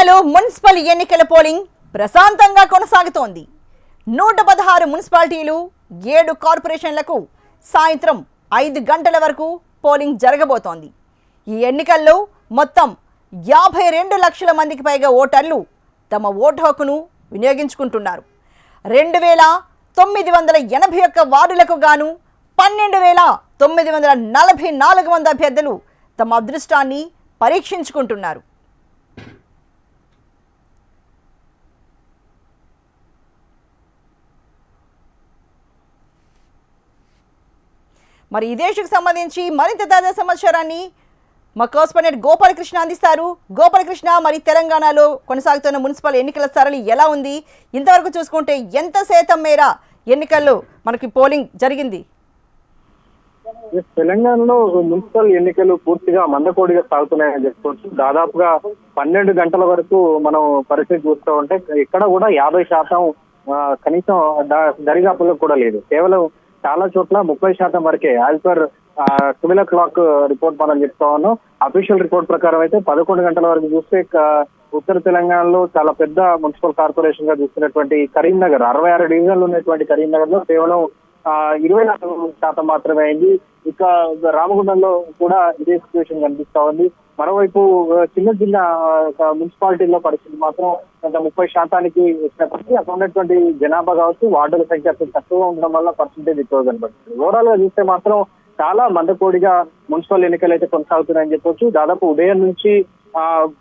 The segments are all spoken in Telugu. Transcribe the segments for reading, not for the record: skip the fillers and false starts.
తెలంగాణలో మున్సిపల్ ఎన్నికల పోలింగ్ ప్రశాంతంగా కొనసాగుతోంది. 116 మున్సిపాలిటీలు 7 కార్పొరేషన్లకు సాయంత్రం 5 గంటల వరకు పోలింగ్ జరగబోతోంది. ఈ ఎన్నికల్లో మొత్తం 52 లక్షల మందికి పైగా ఓటర్లు తమ ఓటు హక్కును వినియోగించుకుంటున్నారు. 2981 వార్డులకు గాను 12,944 మంది అభ్యర్థులు తమ అదృష్టాన్ని పరీక్షించుకుంటున్నారు. మరి ఈ దేశకు సంబంధించి మరింత తాజా సమాచారాన్ని మా కరెస్పాండెంట్ గోపాలకృష్ణ అందిస్తారు. గోపాలకృష్ణ, మరి తెలంగాణలో కొనసాగుతున్న మున్సిపల్ ఎన్నికల సరళి ఎలా ఉంది? ఇంతవరకు చూసుకుంటే ఎంత శాతం మేర ఎన్నికల్లో మనకి పోలింగ్ జరిగింది? తెలంగాణలో మున్సిపల్ ఎన్నికలు పూర్తిగా మందకోడిగా సాగుతున్నాయని చెప్పుకోవచ్చు. దాదాపుగా 12 గంటల వరకు మనం పరిస్థితి చూస్తూ ఉంటే ఇక్కడ కూడా 50% కనీసం దరిదాపుల్లో కూడా లేదు. కేవలం చాలా చోట్ల 30% వరకే. యాజ్ పర్ 12 o'clock రిపోర్ట్ మనం చెప్తా ఉన్నాం. అఫీషియల్ రిపోర్ట్ ప్రకారం అయితే 11 గంటల వరకు చూస్తే ఉత్తర తెలంగాణలో చాలా పెద్ద మున్సిపల్ కార్పొరేషన్ గా చూస్తున్నటువంటి కరీంనగర్, 66 డివిజన్లు ఉన్నటువంటి కరీంనగర్ లో కేవలం 24% మాత్రమే అయింది. ఇక రామగుండంలో కూడా ఇదే సిచ్యువేషన్ కనిపిస్తా ఉంది. మరోవైపు చిన్న చిన్న మున్సిపాలిటీల్లో పరిస్థితి మాత్రం కొంత 30% వచ్చినప్పటికీ అక్కడ ఉన్నటువంటి జనాభా కావచ్చు, వార్డుల సంఖ్య తక్కువగా ఉండడం వల్ల పర్సెంటేజ్ ఎక్కువ కనబడుతుంది. ఓవరాల్ గా చూస్తే మాత్రం చాలా మందకోడిగా మున్సిపల్ ఎన్నికలు అయితే కొనసాగుతున్నాయని చెప్పొచ్చు. దాదాపు ఉదయం నుంచి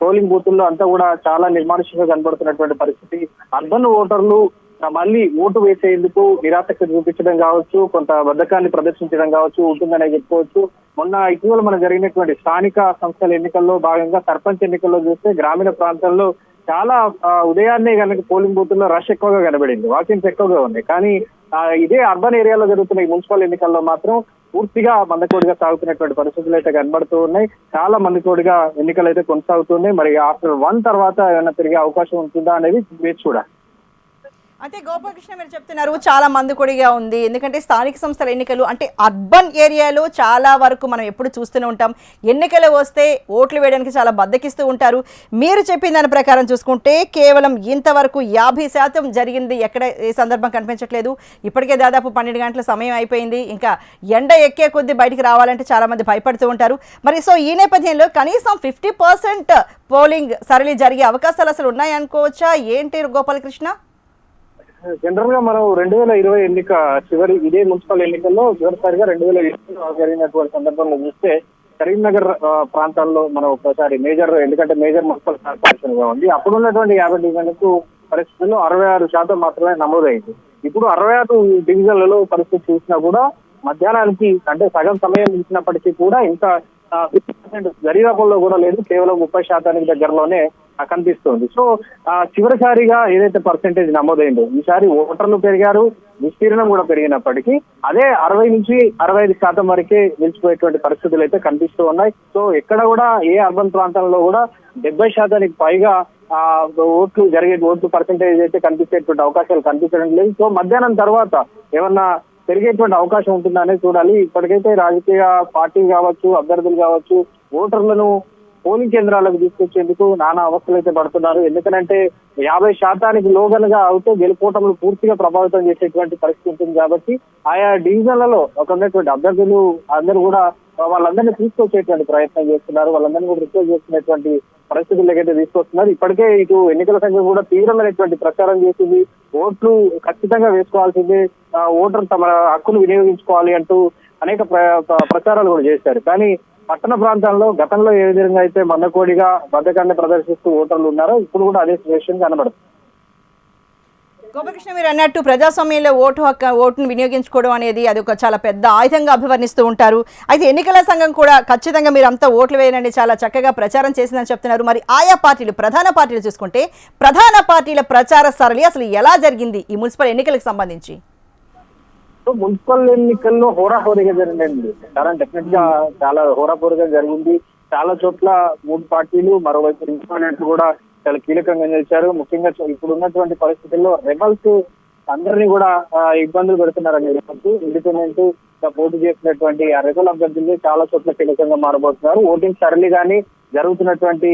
పోలింగ్ బూతుల్లో అంతా కూడా చాలా నిర్మానుష్యంగా కనబడుతున్నటువంటి పరిస్థితి. అర్బన్ ఓటర్లు మళ్ళీ ఓటు వేసేందుకు నిరాసక్తి చూపించడం కావచ్చు, కొంత బద్ధకాన్ని ప్రదర్శించడం కావచ్చు ఉంటుందనే చెప్పుకోవచ్చు. మొన్న ఇటీవల మన జరిగినటువంటి స్థానిక సంస్థల ఎన్నికల్లో భాగంగా సర్పంచ్ ఎన్నికల్లో చూస్తే గ్రామీణ ప్రాంతాల్లో చాలా ఉదయాన్నే కనుక పోలింగ్ బూతుల్లో రష్ ఎక్కువగా కనబడింది, వాకిన్స్ ఎక్కువగా ఉన్నాయి. కానీ ఇదే అర్బన్ ఏరియాలో జరుగుతున్న ఈ మున్సిపల్ ఎన్నికల్లో మాత్రం పూర్తిగా మందకోడిగా సాగుతున్నటువంటి పరిస్థితులు అయితే కనబడుతూ ఉన్నాయి. చాలా మందకోడిగా ఎన్నికలు అయితే కొనసాగుతున్నాయి. మరి ఆఫ్టర్ 1 తర్వాత ఏమైనా తిరిగే అవకాశం ఉంటుందా అనేది వేచి చూడాలి. అంటే గోపాలకృష్ణ, మీరు చెప్తున్నారు చాలా మందకొడిగా ఉంది, ఎందుకంటే స్థానిక సంస్థల ఎన్నికలు అంటే అర్బన్ ఏరియాలో చాలా వరకు మనం ఎప్పుడు చూస్తూనే ఉంటాం. ఎన్నికలు వస్తే ఓట్లు వేయడానికి చాలా బద్దకిస్తూ ఉంటారు. మీరు చెప్పిన దాని ప్రకారం చూసుకుంటే కేవలం ఇంతవరకు 50% జరిగింది. ఎక్కడ ఏ సందర్భం కనిపించట్లేదు. ఇప్పటికే దాదాపు 12 గంటల సమయం అయిపోయింది. ఇంకా ఎండ ఎక్కే కొద్దీ బయటికి రావాలంటే చాలా మంది భయపడుతూ ఉంటారు. మరి సో ఈ నేపథ్యంలో కనీసం 50% పోలింగ్ సరళి జరిగే అవకాశాలు అసలు ఉన్నాయనుకోవచ్చా? ఏంటి గోపాలకృష్ణ? జనరల్ గా మనం 2020 ఎన్నిక ఇదే మున్సిపల్ ఎన్నికల్లో చివరిసారిగా 2020 జరిగినటువంటి సందర్భంలో చూస్తే కరీంనగర్ ప్రాంతాల్లో మనం ఒకసారి ఎందుకంటే మేజర్ మున్సిపల్ కార్పొరేషన్ గా ఉంది. అప్పుడున్నటువంటి 50 డివిజన్లకు పరిస్థితుల్లో 66% మాత్రమే నమోదైంది. ఇప్పుడు 66 డివిజన్లలో పరిస్థితి చూసినా కూడా మధ్యాహ్నానికి అంటే సగం సమయం ఇచ్చినప్పటికీ కూడా ఇంకా 50% దరిదాపుల్లో కూడా లేదు. కేవలం 30% దగ్గరలోనే కనిపిస్తుంది. సో చివరిసారిగా ఏదైతే పర్సెంటేజ్ నమోదైందో ఈసారి ఓటర్లు పెరిగారు, విస్తీర్ణం కూడా పెరిగినప్పటికీ అదే 60 నుంచి 65% వరకే నిలిచిపోయేటువంటి పరిస్థితులు అయితే కనిపిస్తూ ఉన్నాయి. సో ఎక్కడ కూడా ఏ అర్బన్ ప్రాంతంలో కూడా 70% పైగా ఓట్లు పర్సెంటేజ్ అయితే కనిపించేటువంటి అవకాశాలు కనిపించడం లేదు. సో మధ్యాహ్నం తర్వాత ఏమన్నా పెరిగేటువంటి అవకాశం ఉంటుందా అనేది చూడాలి. ఇప్పటికైతే రాజకీయ పార్టీ కావచ్చు, అభ్యర్థులు కావచ్చు ఓటర్లను పోలింగ్ కేంద్రాలకు తీసుకొచ్చేందుకు నానా అవస్థలు అయితే పడుతున్నారు. ఎందుకంటే 50% లోగనగా అవుతే గెలుపోటములు పూర్తిగా ప్రభావితం చేసేటువంటి పరిస్థితి ఉంటుంది. కాబట్టి ఆయా డివిజన్లలో ఒక ఉన్నటువంటి అభ్యర్థులు అందరూ కూడా వాళ్ళందరినీ తీసుకొచ్చేటువంటి ప్రయత్నం చేస్తున్నారు. వాళ్ళందరినీ కూడా రిక్వెస్ట్ చేస్తున్నటువంటి పరిస్థితులకైతే తీసుకొస్తున్నారు. ఇప్పటికే ఇటు ఎన్నికల సంఘం కూడా తీవ్రమైనటువంటి ప్రచారం చేసింది. ఓట్లు ఖచ్చితంగా వేసుకోవాల్సిందే, ఓటర్ తమ హక్కును వినియోగించుకోవాలి అంటూ అనేక ప్రచారాలు కూడా చేశారు. కానీ పట్టణ ప్రాంతాల్లో గతంలో ఏ విధంగా అయితే మందకోడిగా బద్దకాన్ని ప్రదర్శిస్తూ ఓటర్లు ఉన్నారో ఇప్పుడు కూడా అదే సిచ్యువేషన్ కనబడుతుంది. గోపాలకృష్ణ, మీరు అన్నట్టు ప్రజాస్వామ్యంలో ఓటును వినియోగించుకోవడం అనేది అది ఒక చాలా పెద్ద ఆయుధంగా అభివర్ణిస్తూ ఉంటారు. అయితే ఎన్నికల సంఘం కూడా ఖచ్చితంగా మీరు అంతా ఓట్లు వేయనండి చాలా చక్కగా ప్రచారం చేసిందని చెప్తున్నారు. మరి ఆయా పార్టీలు, ప్రధాన పార్టీలు చూసుకుంటే ప్రధాన పార్టీల ప్రచార సరళి అసలు ఎలా జరిగింది ఈ మున్సిపల్ ఎన్నికలకు సంబంధించి? మున్సిపల్ ఎన్నికల్లో హోరాహోరీగా జరిగింది. कारण డెఫినెట్ గా చాలా హోరాహోరీగా జరిగింది. చాలా చోట్ల 3 పార్టీలు, మరోవైపు ఇండిపెండెంట్ కూడా చాలా కీలకంగా నిలిచారు. ముఖ్యంగా ఇప్పుడు ఉన్నటువంటి పరిస్థితుల్లో రెబల్స్ అందరినీ కూడా ఇబ్బందులు పెడుతున్నారని చెప్పచ్చు. ఇండిపెండెంట్ పోటీ చేసినటువంటి ఆ రెబల్ అభ్యర్థులు చాలా చోట్ల కీలకంగా మారబోతున్నారు. ఓటింగ్ సరళి కానీ జరుగుతున్నటువంటి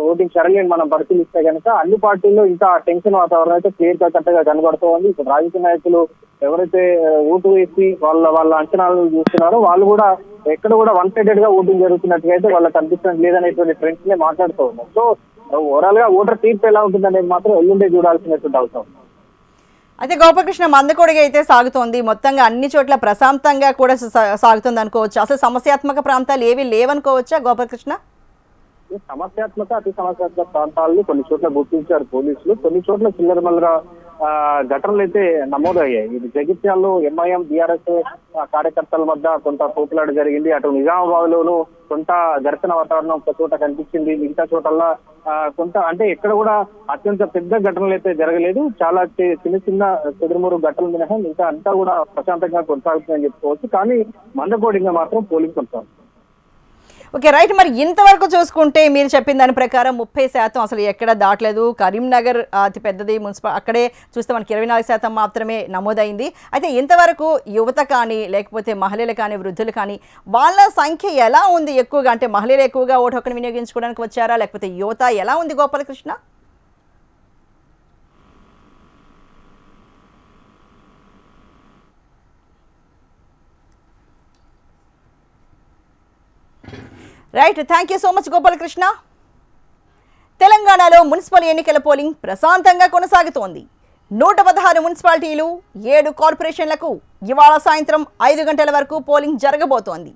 ఓటింగ్ సరళిని మనం పరిశీలిస్తే కనుక అన్ని పార్టీల్లో ఇంకా టెన్షన్ వాతావరణం అయితే క్లియర్ కట్ గా కనబడుతోంది. ఇప్పుడు రాజకీయ నాయకులు ఎవరైతే ఓటు వేసి వాళ్ళ అంచనాలు చూస్తున్నారో వాళ్ళు కూడా ఎక్కడ కూడా వన్ సైడెడ్ గా ఓటింగ్ జరుగుతున్నట్టుగా అయితే వాళ్ళకి కనిపించడం లేదనేటువంటి ట్రెండ్స్ నే మాట్లాడుతూ ఉన్నారు. సో ఓవరాల్ గా ఓటర్ తీర్పు ఎలా ఉంటుందనేది మాత్రం ఎల్లుండే చూడాల్సినటువంటి అవసరం. అయితే గోపాలకృష్ణ మందకొడిగా అయితే సాగుతోంది, మొత్తంగా అన్ని చోట్ల ప్రశాంతంగా కూడా సాగుతుంది అనుకోవచ్చు. అసలు సమస్యాత్మక ప్రాంతాలు ఏవి లేవనుకోవచ్చా గోపాలకృష్ణ? అతి సమస్యాత్మక ప్రాంతాలను కొన్ని చోట్ల గుర్తించారు పోలీసులు. కొన్ని చోట్ల చిల్లరమల్లర ఘటనలు అయితే నమోదయ్యాయి. ఇది జగిత్యాల్లో ఎంఐఎం బీఆర్ఎస్ కార్యకర్తల మధ్య కొంత పోపులాట జరిగింది. అటు నిజామాబాద్ లోను కొంత ఘర్షణ వాతావరణం ఒక చోట కనిపించింది. మిగతా చోటల్లా కొంత అంటే ఎక్కడ కూడా అత్యంత పెద్ద ఘటనలు అయితే జరగలేదు. చాలా చిన్న చిన్న చెదురుమూరు ఘటనలు మినహా ఇంకా అంతా కూడా ప్రశాంతంగా కొనసాగుతుందని చెప్పుకోవచ్చు. కానీ మందకోడిగా మాత్రం పోలింగ్ కొనసాగుతుంది. Okay right. మరి ఇంతవరకు చూసుకుంటే మీరు చెప్పిన దాని ప్రకారం 30% అసలు ఎక్కడ దాటలేదు. కరీంనగర్ అతి పెద్దది మున్సిపల్, అక్కడే చూస్తే మనకి 24% మాత్రమే నమోదైంది. అయితే ఇంతవరకు యువత కానీ లేకపోతే మహిళలు కానీ వృద్ధులు కానీ వాళ్ళ సంఖ్య ఎలా ఉంది ఎక్కువగా? అంటే మహిళలు ఎక్కువగా ఓటు హక్కును వినియోగించుకోవడానికి వచ్చారా లేకపోతే యువత ఎలా ఉంది Gopalakrishna? Right, thank you so much Gopalakrishna. తెలంగాణలో మున్సిపల్ ఎన్నికల పోలింగ్ ప్రశాంతంగా కొనసాగుతోంది. 116 మున్సిపాలిటీలు, 7 కార్పొరేషన్లకు ఇవాళ సాయంత్రం 5 గంటల వరకు పోలింగ్ జరగబోతోంది.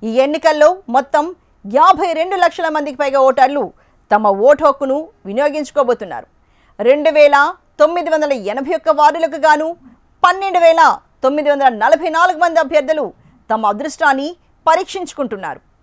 ఈ ఎన్నికల్లో మొత్తం 52 లక్షల మందికి పైగా ఓటర్లు తమ ఓటు హక్కును వినియోగించుకోబోతున్నారు. 2981 వార్డులకు గాను 12,944 మంది అభ్యర్థులు తమ అదృష్టాన్ని పరీక్షించుకుంటున్నారు.